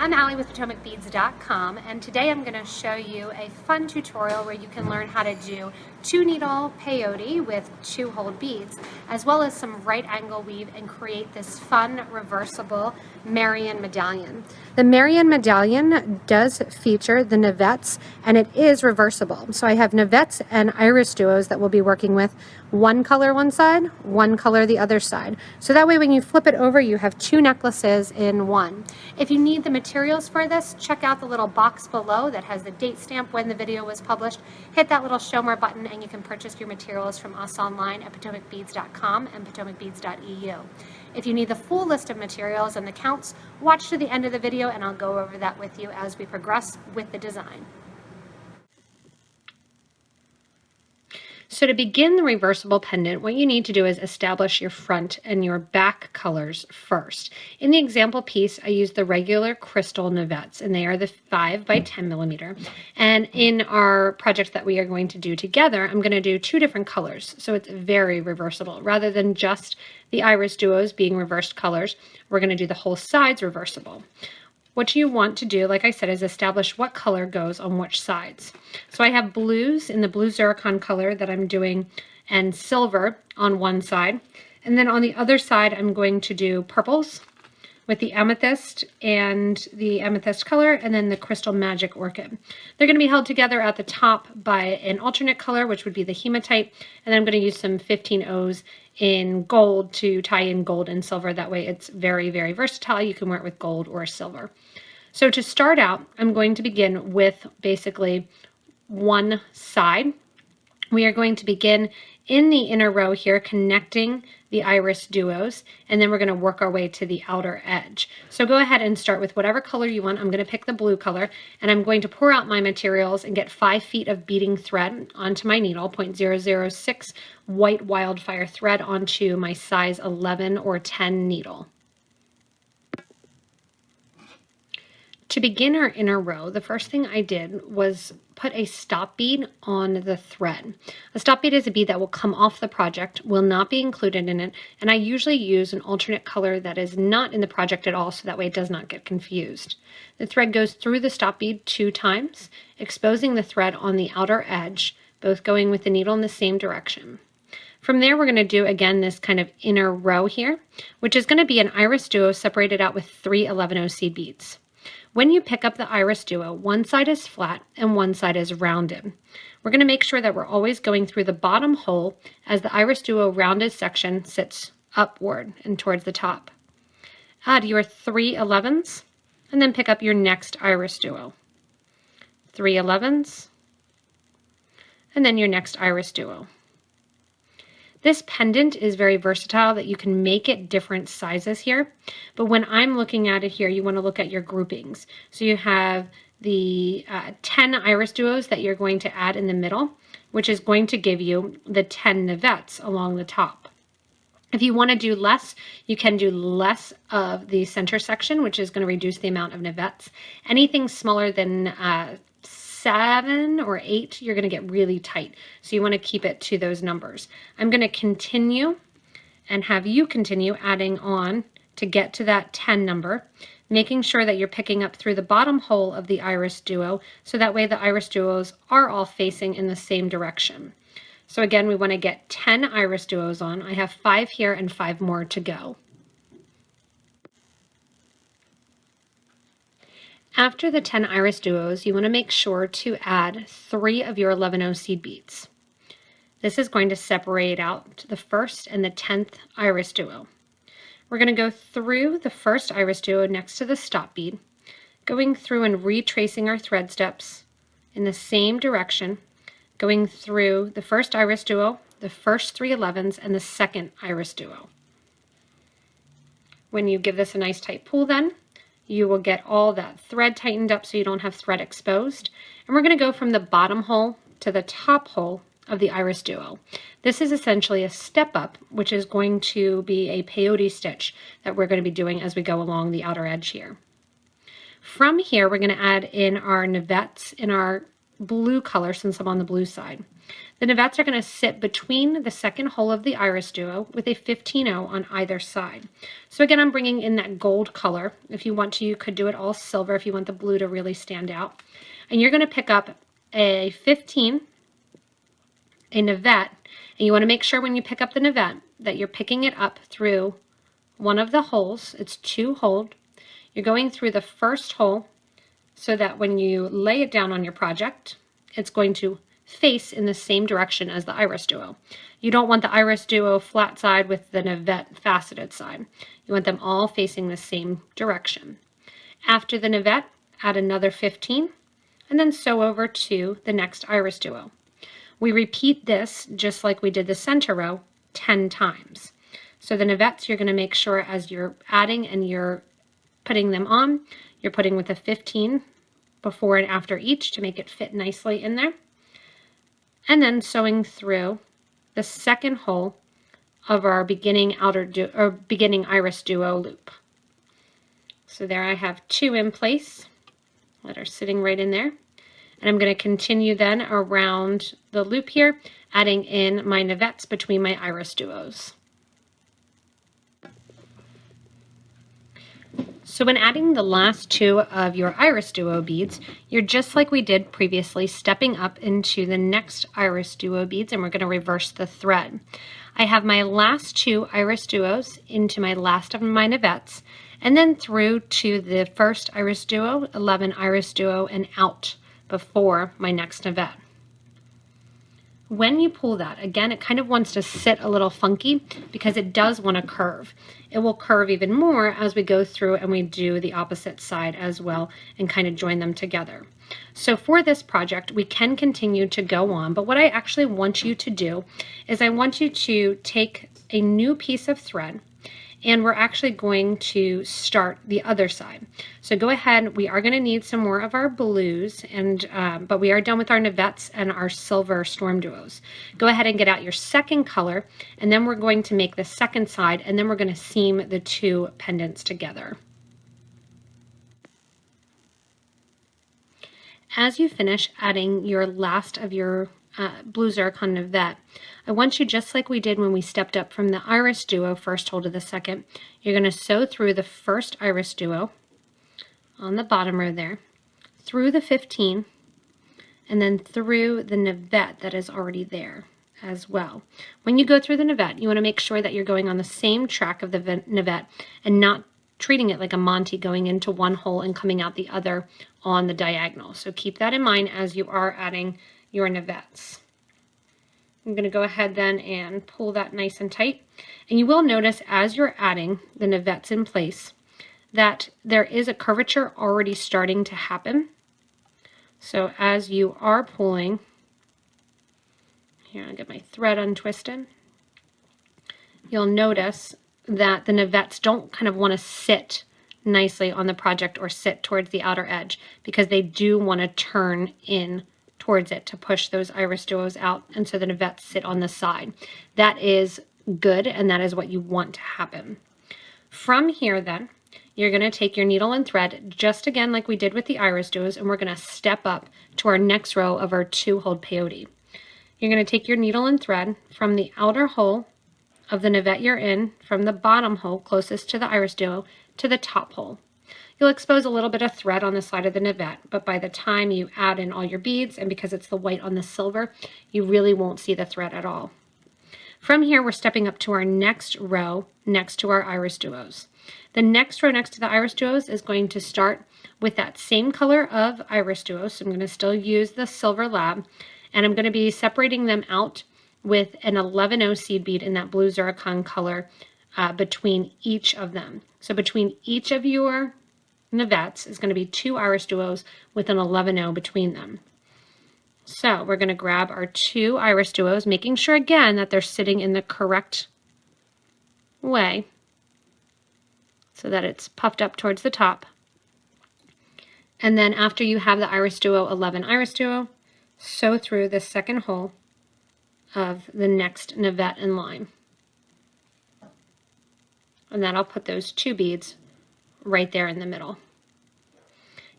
I'm Allie with PotomacBeads.com, and today I'm going to show you a fun tutorial where you can learn how to do 2-needle peyote with 2-hole beads, as well as some right angle weave, and create this fun reversible Marion medallion. The Marion medallion does feature the Navettes, and it is reversible. So I have Navettes and IrisDuos that we'll be working with, one color one side, one color the other side. So that way when you flip it over, you have 2 necklaces in one. If you need the materials for this, check out the little box below that has the date stamp when the video was published. Hit that little show more button and you can purchase your materials from us online at PotomacBeads.com and PotomacBeads.eu. If you need the full list of materials and the counts, watch to the end of the video and I'll go over that with you as we progress with the design. So to begin the reversible pendant, what you need to do is establish your front and your back colors first. In the example piece, I used the regular crystal Navettes, and they are the 5 by 10 millimeter. And in our project that we are going to do together, I'm going to do 2 different colors. So it's very reversible. Rather than just the IrisDuos being reversed colors, we're going to do the whole sides reversible. What you want to do, like I said, is establish what color goes on which sides. So I have blues in the blue zircon color that I'm doing and silver on one side. And then on the other side, I'm going to do purples with the amethyst and the amethyst color, and then the crystal magic orchid. They're going to be held together at the top by an alternate color, which would be the hematite, and then I'm going to use some 15 O's in gold to tie in gold and silver. That way it's very, very versatile. You can wear it with gold or silver. So to start out, I'm going to begin with basically one side. We are going to begin in the inner row here, connecting the IrisDuos, and then we're going to work our way to the outer edge. So go ahead and start with whatever color you want. I'm going to pick the blue color, and I'm going to pour out my materials and get 5 feet of beading thread onto my needle, 0.006 white wildfire thread onto my size 11 or 10 needle. To begin our inner row, the first thing I did was put a stop bead on the thread. A stop bead is a bead that will come off the project, will not be included in it, and I usually use an alternate color that is not in the project at all, so that way it does not get confused. The thread goes through the stop bead 2 times, exposing the thread on the outer edge, both going with the needle in the same direction. From there, we're going to do, again, this kind of inner row here, which is going to be an IrisDuo separated out with 3 11-0 beads. When you pick up the IrisDuo, one side is flat and one side is rounded. We're going to make sure that we're always going through the bottom hole as the IrisDuo rounded section sits upward and towards the top. Add your 3 11s and then pick up your next IrisDuo. 3 11s and then your next IrisDuo. This pendant is very versatile that you can make it different sizes here, but when I'm looking at it here, you want to look at your groupings. So you have the 10 IrisDuos that you're going to add in the middle, which is going to give you the 10 Navettes along the top. If you want to do less, you can do less of the center section, which is going to reduce the amount of Navettes. Anything smaller than 7 or 8, you're going to get really tight. So you want to keep it to those numbers. I'm going to continue and have you continue adding on to get to that 10 number, making sure that you're picking up through the bottom hole of the IrisDuo, so that way the IrisDuos are all facing in the same direction. So again, we want to get 10 IrisDuos on. I have 5 here and 5 more to go. After the 10 IrisDuos, you want to make sure to add 3 of your 11-0 seed beads. This is going to separate out the first and the 10th IrisDuo. We're going to go through the first IrisDuo next to the stop bead, going through and retracing our thread steps in the same direction, going through the first IrisDuo, the first 3 11s, and the second IrisDuo. When you give this a nice tight pull then, you will get all that thread tightened up so you don't have thread exposed. And we're going to go from the bottom hole to the top hole of the IrisDuo. This is essentially a step up, which is going to be a peyote stitch that we're going to be doing as we go along the outer edge here. From here, we're going to add in our Navettes in our blue color since I'm on the blue side. The Navettes are going to sit between the second hole of the IrisDuo with a 15-0 on either side. So again, I'm bringing in that gold color. If you want to, you could do it all silver if you want the blue to really stand out. And you're going to pick up a 15, a Navette, and you want to make sure when you pick up the Navette that you're picking it up through one of the holes. It's 2 holes. You're going through the first hole so that when you lay it down on your project, it's going to face in the same direction as the IrisDuo. You don't want the IrisDuo flat side with the Navette faceted side. You want them all facing the same direction. After the Navette, add another 15 and then sew over to the next IrisDuo. We repeat this just like we did the center row 10 times. So the Navettes, you're going to make sure as you're adding and you're putting them on, you're putting with a 15 before and after each to make it fit nicely in there. And then sewing through the second hole of our beginning IrisDuo loop. So there I have 2 in place that are sitting right in there. And I'm going to continue then around the loop here, adding in my Navettes between my IrisDuos. So when adding the last 2 of your IrisDuo beads, you're just like we did previously, stepping up into the next IrisDuo beads, and we're going to reverse the thread. I have my last 2 IrisDuos into my last of my Navettes, and then through to the first IrisDuo, 11 IrisDuo, and out before my next Navette. When you pull that, again, it kind of wants to sit a little funky because it does want to curve. It will curve even more as we go through and we do the opposite side as well and kind of join them together. So for this project, we can continue to go on, but what I actually want you to do is I want you to take a new piece of thread, and we're actually going to start the other side. So go ahead, we are going to need some more of our blues, and but we are done with our Navettes and our silver storm duos. Go ahead and get out your second color, and then we're going to make the second side, and then we're going to seam the 2 pendants together. As you finish adding your last of your blue zircon Navette, I want you, just like we did when we stepped up from the IrisDuo first hole to the second, you're going to sew through the first IrisDuo on the bottom row there, through the 15, and then through the Navette that is already there as well. When you go through the Navette, you want to make sure that you're going on the same track of the Navette and not treating it like a Monty, going into one hole and coming out the other on the diagonal. So keep that in mind as you are adding your Navettes. I'm going to go ahead then and pull that nice and tight. And you will notice as you're adding the Navettes in place that there is a curvature already starting to happen. So as you are pulling, here I'll get my thread untwisted, you'll notice that the Navettes don't kind of want to sit nicely on the project or sit towards the outer edge, because they do want to turn in towards it to push those IrisDuos out, and so the Navettes sit on the side. That is good, and that is what you want to happen. From here then, you're going to take your needle and thread, just again like we did with the IrisDuos, and we're going to step up to our next row of our 2-hole peyote. You're going to take your needle and thread from the outer hole of the Navette you're in, from the bottom hole closest to the IrisDuo, to the top hole. You'll expose a little bit of thread on the side of the Navette, but by the time you add in all your beads, and because it's the white on the silver, you really won't see the thread at all. From here, we're stepping up to our next row next to our IrisDuos. The next row next to the IrisDuos is going to start with that same color of IrisDuos. So I'm going to still use the silver lab, and I'm going to be separating them out with an 11-0 seed bead in that blue zircon color between each of them. So between each of your Navettes is going to be 2 IrisDuos with an 11-0 between them. So we're going to grab our 2 IrisDuos, making sure again that they're sitting in the correct way so that it's puffed up towards the top. And then after you have the IrisDuo 11 IrisDuo, sew through the second hole of the next Navette in line. And then I'll put those 2 beads right there in the middle.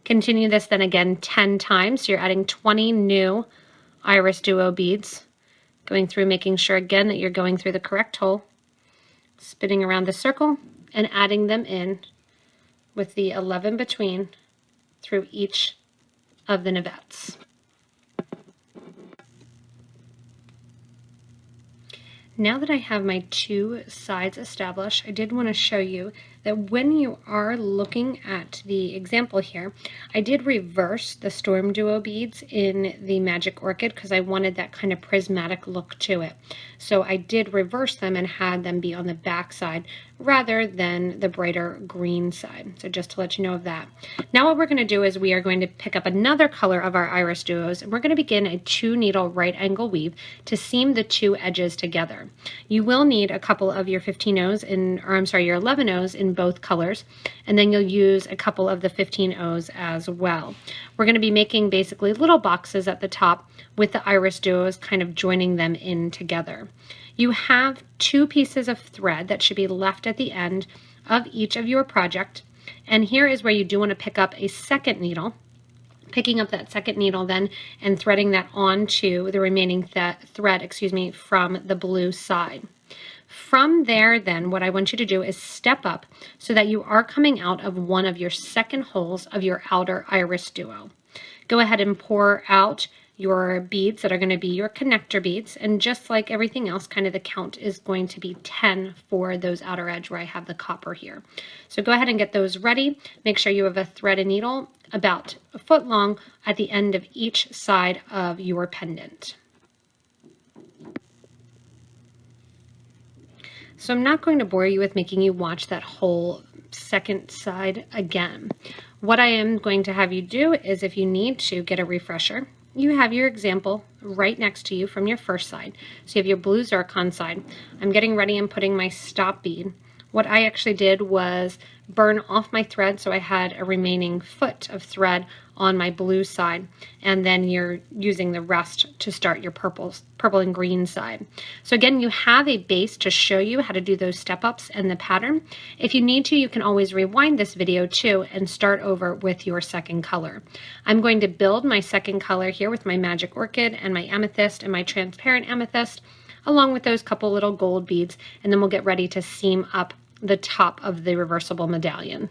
Continue this then again 10 times. So you're adding 20 new IrisDuo beads, going through, making sure again that you're going through the correct hole, spinning around the circle, and adding them in with the 11 between through each of the Navettes. Now that I have my two sides established, I did want to show you that when you are looking at the example here, I did reverse the Storm Duo beads in the Magic Orchid because I wanted that kind of prismatic look to it. So I did reverse them and had them be on the back side rather than the brighter green side. So just to let you know of that. Now what we're going to do is we are going to pick up another color of our IrisDuos, and we're going to begin a 2-needle right angle weave to seam the two edges together. You will need a couple of your 15-O's your 11-O's in both colors, and then you'll use a couple of the 15-O's as well. We're going to be making basically little boxes at the top with the IrisDuos kind of joining them in together. You have 2 pieces of thread that should be left at the end of each of your project, and here is where you do want to pick up a second needle, picking up that second needle then and threading that onto the remaining thread from the blue side. From there then, what I want you to do is step up so that you are coming out of one of your second holes of your outer IrisDuo. Go ahead and pour out your beads that are going to be your connector beads, and just like everything else, kind of the count is going to be 10 for those outer edge where I have the copper here. So go ahead and get those ready. Make sure you have a thread and needle about a foot long at the end of each side of your pendant. So I'm not going to bore you with making you watch that whole second side again. What I am going to have you do is, if you need to get a refresher, you have your example right next to you from your first side. So you have your blue zircon side. I'm getting ready and putting my stop bead. What I actually did was burn off my thread, so I had a remaining foot of thread on my blue side, and then you're using the rest to start your purple and green side. So again, you have a base to show you how to do those step ups and the pattern. If you need to, you can always rewind this video too and start over with your second color. I'm going to build my second color here with my Magic Orchid and my amethyst and my transparent amethyst, along with those couple little gold beads, and then we'll get ready to seam up the top of the reversible medallion.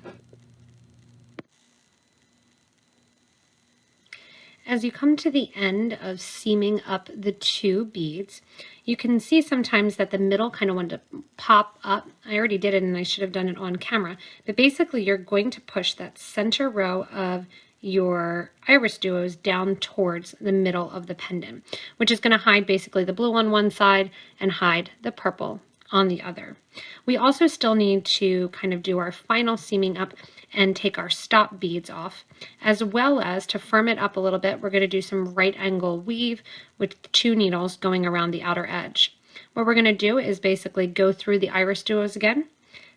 As you come to the end of seaming up the 2 beads, you can see sometimes that the middle kind of wanted to pop up. I already did it and I should have done it on camera, but basically you're going to push that center row of your IrisDuos down towards the middle of the pendant, which is going to hide basically the blue on one side and hide the purple on the other. We also still need to kind of do our final seaming up and take our stop beads off, as well as to firm it up a little bit. We're going to do some right angle weave with 2 needles going around the outer edge. What we're going to do is basically go through the IrisDuos again,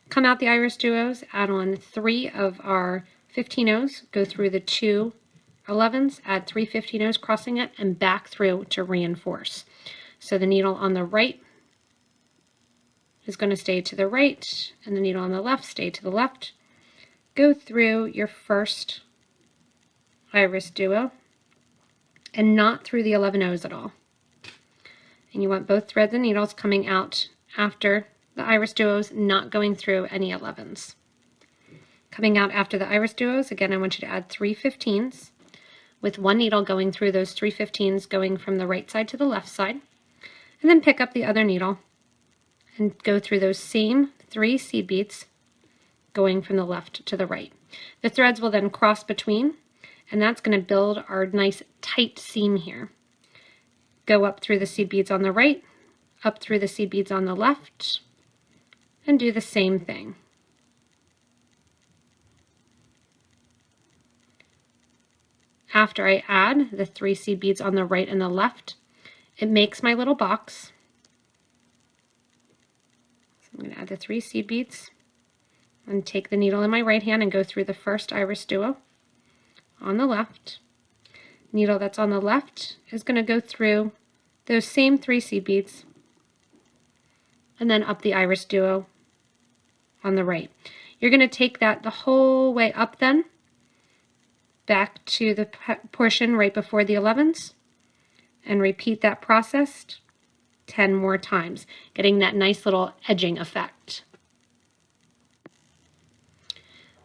come out the IrisDuos, add on 3 of our 15-O's, go through the 2 11s, add 3 15-O's, crossing it, and back through to reinforce. So the needle on the right is going to stay to the right, and the needle on the left stay to the left. Go through your first IrisDuo and not through the 11-O's at all. And you want both threads and needles coming out after the IrisDuos, not going through any 11s. Coming out after the IrisDuos, again, I want you to add 3 15s with 1 needle going through those 3 15s, going from the right side to the left side, and then pick up the other needle and go through those same 3 seed beads going from the left to the right. The threads will then cross between, and that's going to build our nice tight seam here. Go up through the seed beads on the right, up through the seed beads on the left, and do the same thing. After I add the 3 seed beads on the right and the left, it makes my little box. I'm going to add the 3 seed beads and take the needle in my right hand and go through the first IrisDuo on the left. Needle that's on the left is going to go through those same 3 seed beads and then up the IrisDuo on the right. You're going to take that the whole way up then back to the portion right before the 11s and repeat that process 10 more times, getting that nice little edging effect.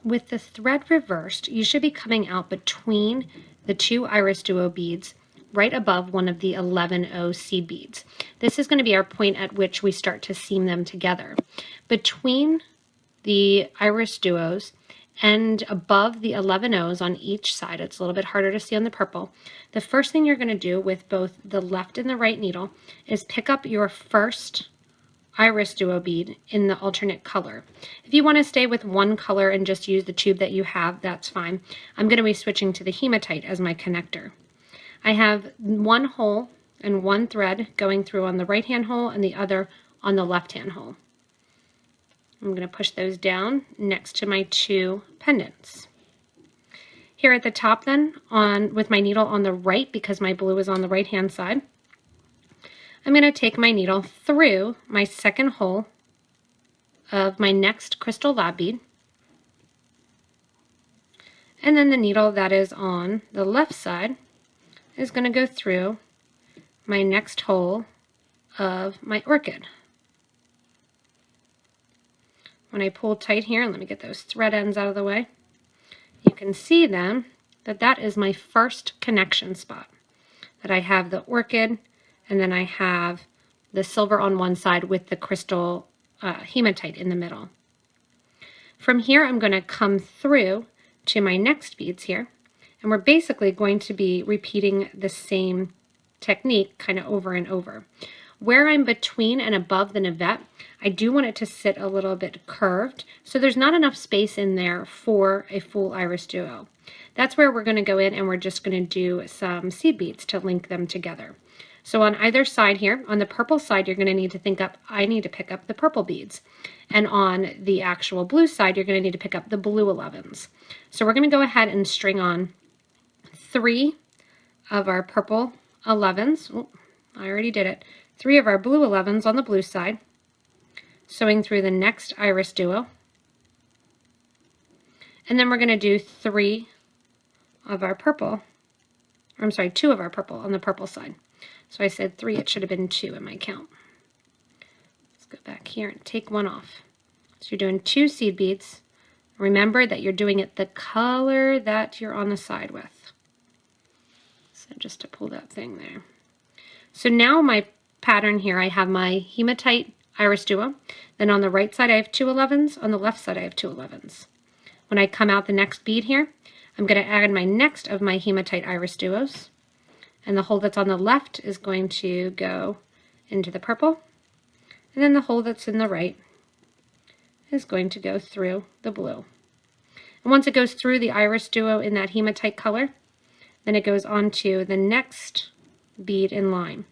With the thread reversed, you should be coming out between the two IrisDuo beads right above one of the 11O seed beads. This is going to be our point at which we start to seam them together. Between the IrisDuos and above the 11Os on each side, it's a little bit harder to see on the purple, the first thing you're going to do with both the left and the right needle is pick up your first IrisDuo bead in the alternate color. If you want to stay with one color and just use the tube that you have, that's fine. I'm going to be switching to the hematite as my connector. I have one hole and one thread going through on the right hand hole and the other on the left hand hole. I'm going to push those down next to my two pendants. Here at the top then, with my needle on the right, because my blue is on the right hand side, I'm going to take my needle through my second hole of my next crystal lab bead, and then the needle that is on the left side is going to go through my next hole of my orchid. When I pull tight here, and let me get those thread ends out of the way, you can see then that that is my first connection spot. That I have the orchid, and then I have the silver on one side with the crystal hematite in the middle. From here, I'm going to come through to my next beads here, and we're basically going to be repeating the same technique kind of over and over. Where I'm between and above the navette, I do want it to sit a little bit curved, so there's not enough space in there for a full IrisDuo. That's where we're going to go in and we're just going to do some seed beads to link them together. So on either side here, on the purple side, you're going to need to I need to pick up the purple beads. And on the actual blue side, you're going to need to pick up the blue 11s. So we're going to go ahead and string on 3 of our purple 11s. Oh, I already did it. 3 of our blue 11s on the blue side, sewing through the next IrisDuo. And then we're going to do 2 of our purple on the purple side. So I said 3, it should have been 2 in my count. Let's go back here and take one off. So you're doing 2 seed beads. Remember that you're doing it the color that you're on the side with. So just to pull that thing there. So now my pattern here, I have my hematite IrisDuo. Then on the right side I have 2 11s, on the left side I have 2 11s. When I come out the next bead here, I'm going to add my next of my hematite IrisDuos. And the hole that's on the left is going to go into the purple. And then the hole that's in the right is going to go through the blue. And once it goes through the IrisDuo in that hematite color, then it goes on to the next bead in line.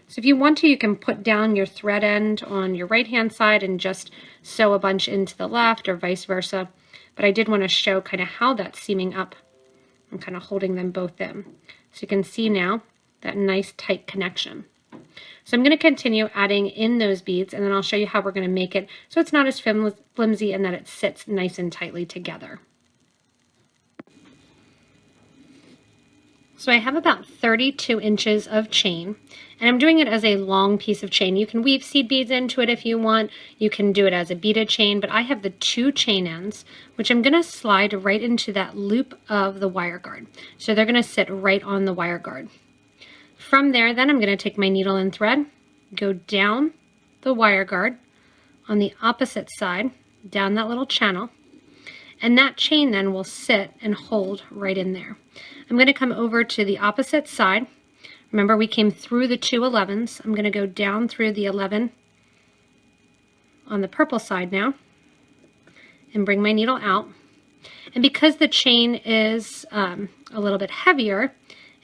So if you want to, you can put down your thread end on your right hand side and just sew a bunch into the left or vice versa. But I did want to show kind of how that's seaming up. I'm kind of holding them both in. So you can see now that nice tight connection. So I'm going to continue adding in those beads, and then I'll show you how we're going to make it so it's not as flimsy and that it sits nice and tightly together. So I have about 32 inches of chain, and I'm doing it as a long piece of chain. You can weave seed beads into it if you want. You can do it as a beaded chain, but I have the 2 chain ends, which I'm going to slide right into that loop of the wire guard. So they're going to sit right on the wire guard. From there, then I'm going to take my needle and thread, go down the wire guard on the opposite side, down that little channel, and that chain then will sit and hold right in there. I'm going to come over to the opposite side. Remember, we came through the 2 11s. I'm going to go down through the 11 on the purple side now and bring my needle out. And because the chain is a little bit heavier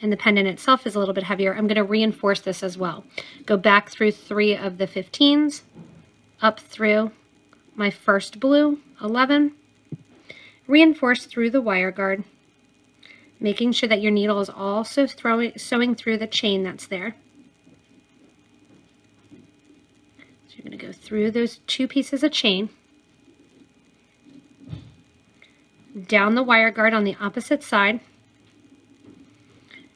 and the pendant itself is a little bit heavier, I'm going to reinforce this as well. Go back through 3 of the 15s, up through my first blue 11, reinforce through the wire guard, making sure that your needle is also sewing through the chain that's there. So you're going to go through those 2 pieces of chain, down the wire guard on the opposite side.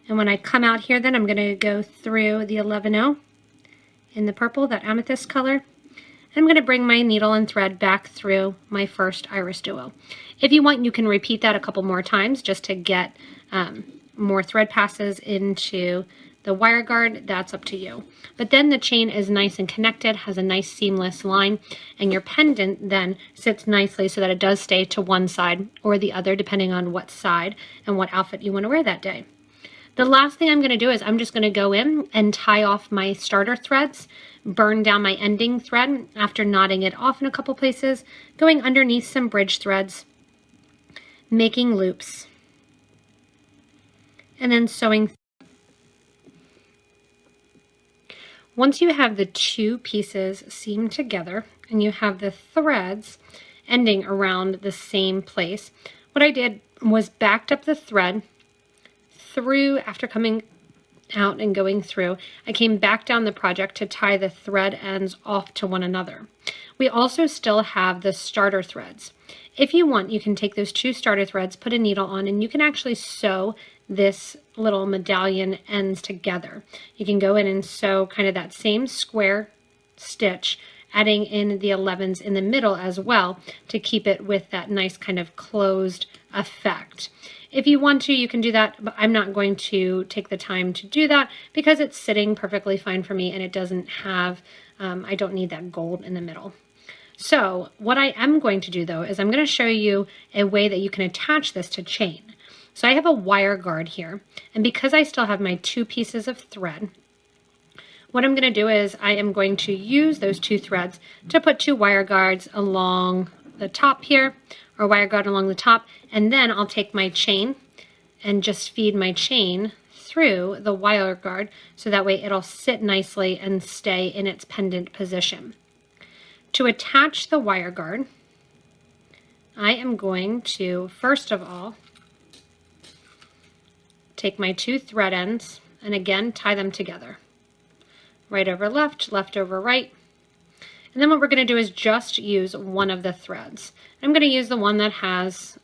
And when I come out here, then I'm going to go through the 11-0 in the purple, that amethyst color. I'm going to bring my needle and thread back through my first IrisDuo. If you want, you can repeat that a couple more times just to get more thread passes into the wire guard. That's up to you. But then the chain is nice and connected, has a nice seamless line, and your pendant then sits nicely so that it does stay to one side or the other, depending on what side and what outfit you want to wear that day. The last thing I'm going to do is I'm just going to go in and tie off my starter threads, burn down my ending thread after knotting it off in a couple places, going underneath some bridge threads, making loops, and then sewing. Once you have the two pieces seamed together and you have the threads ending around the same place, what I did was backed up the thread through. After coming out and going through, I came back down the project to tie the thread ends off to one another. We also still have the starter threads. If you want, you can take those two starter threads, put a needle on, and you can actually sew this little medallion ends together. You can go in and sew kind of that same square stitch, adding in the 11s in the middle as well to keep it with that nice kind of closed effect. If you want to, you can do that, but I'm not going to take the time to do that because it's sitting perfectly fine for me and it doesn't have, I don't need that gold in the middle. So what I am going to do though is I'm going to show you a way that you can attach this to chain. So I have a wire guard here, and because I still have my two pieces of thread, what I'm going to do is I am going to use those two threads to put two wire guards along the top here, or wire guard along the top, and then I'll take my chain and just feed my chain through the wire guard so that way it'll sit nicely and stay in its pendant position. To attach the wire guard, I am going to first of all take my two thread ends and again tie them together. Right over left, left over right. And then what we're going to do is just use one of the threads. I'm going to use the one that has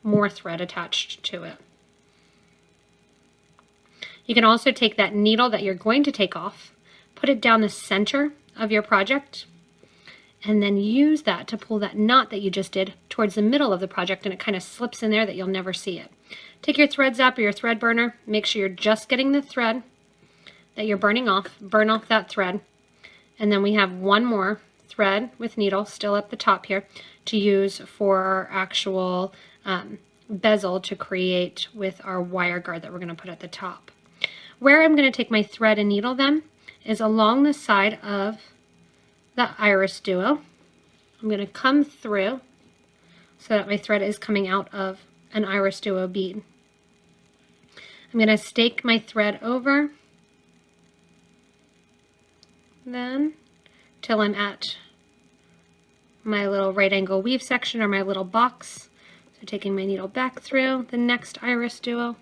more thread attached to it. You can also take that needle that you're going to take off, put it down the center of your project, and then use that to pull that knot that you just did towards the middle of the project, and it kind of slips in there that you'll never see it. Take your threads up or your thread burner, make sure you're just getting the thread that you're burning off, burn off that thread, and then we have one more thread with needle still at the top here to use for our actual bezel to create with our wire guard that we're going to put at the top. Where I'm going to take my thread and needle then is along the side of the IrisDuo. I'm going to come through so that my thread is coming out of an IrisDuo bead. I'm going to stake my thread over then till I'm at my little right angle weave section or my little box. So taking my needle back through the next IrisDuo.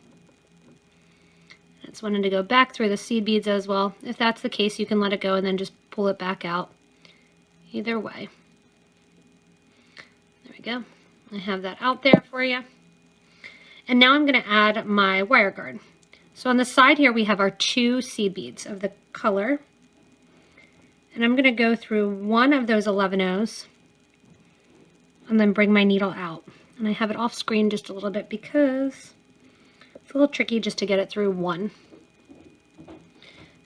It's wanting to go back through the seed beads as well. If that's the case, you can let it go and then just pull it back out. Either way. There we go. I have that out there for you. And now I'm going to add my wire guard. So on the side here we have our two seed beads of the color. And I'm going to go through one of those 11-0s and then bring my needle out. And I have it off screen just a little bit because it's a little tricky just to get it through one.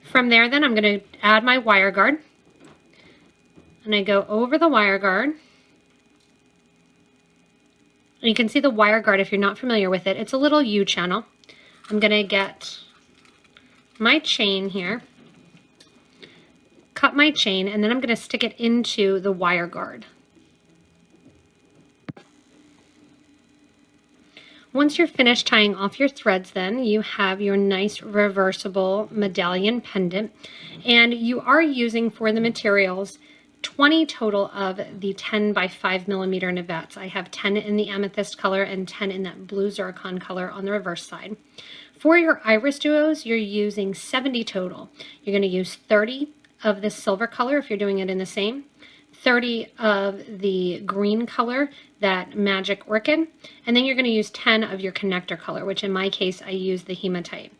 From there then I'm going to add my wire guard. And I go over the wire guard. And you can see the wire guard if you're not familiar with it. It's a little U channel. I'm going to get my chain here, cut my chain, and then I'm going to stick it into the wire guard. Once you're finished tying off your threads then, you have your nice reversible medallion pendant, and you are using for the materials 20 total of the 10 by 5 millimeter Navettes. I have 10 in the amethyst color and 10 in that blue zircon color on the reverse side. For your IrisDuos, you're using 70 total. You're going to use 30 of this silver color if you're doing it in the same, 30 of the green color, that magic orchid, and then you're going to use 10 of your connector color, which in my case I used the hematite.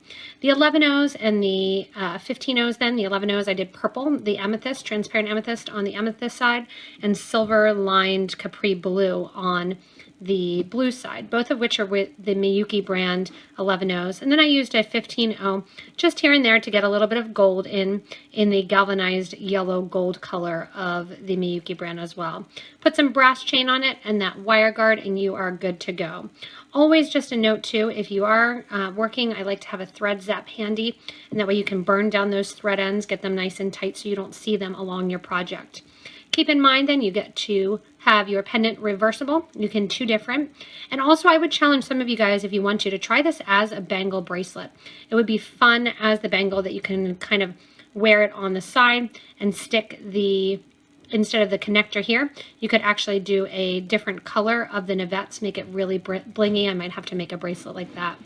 The 11 O's and the 15 O's, then the 11 O's I did purple, the amethyst, transparent amethyst on the amethyst side, and silver lined capri blue on the blue side, both of which are with the Miyuki brand 11 O's. And then I used a 15 O just here and there to get a little bit of gold in the galvanized yellow gold color of the Miyuki brand as well. Put some brass chain on it and that wire guard, and you are good to go. Always just a note too, if you are working, I like to have a thread zap handy, and that way you can burn down those thread ends, get them nice and tight so you don't see them along your project. Keep in mind then you get to have your pendant reversible. You can two different. And also I would challenge some of you guys, if you want to try this as a bangle bracelet. It would be fun as the bangle that you can kind of wear it on the side and stick the, instead of the connector here, you could actually do a different color of the Navettes, make it really blingy. I might have to make a bracelet like that.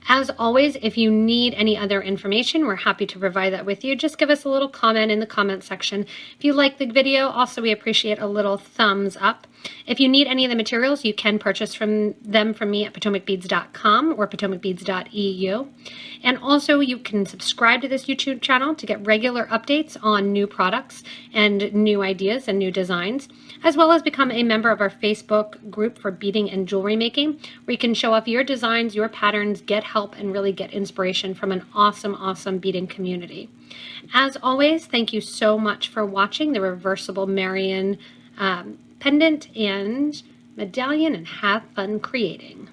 As always, if you need any other information, we're happy to provide that with you. Just give us a little comment in the comment section. If you like the video, also we appreciate a little thumbs up. If you need any of the materials, you can purchase from me at PotomacBeads.com or PotomacBeads.eu. And also you can subscribe to this YouTube channel to get regular updates on new products and new ideas and new designs, as well as become a member of our Facebook group for beading and jewelry making, where you can show off your designs, your patterns, get help, and really get inspiration from an awesome beading community. As always, thank you so much for watching the Reversible Marion pendant and medallion, and have fun creating.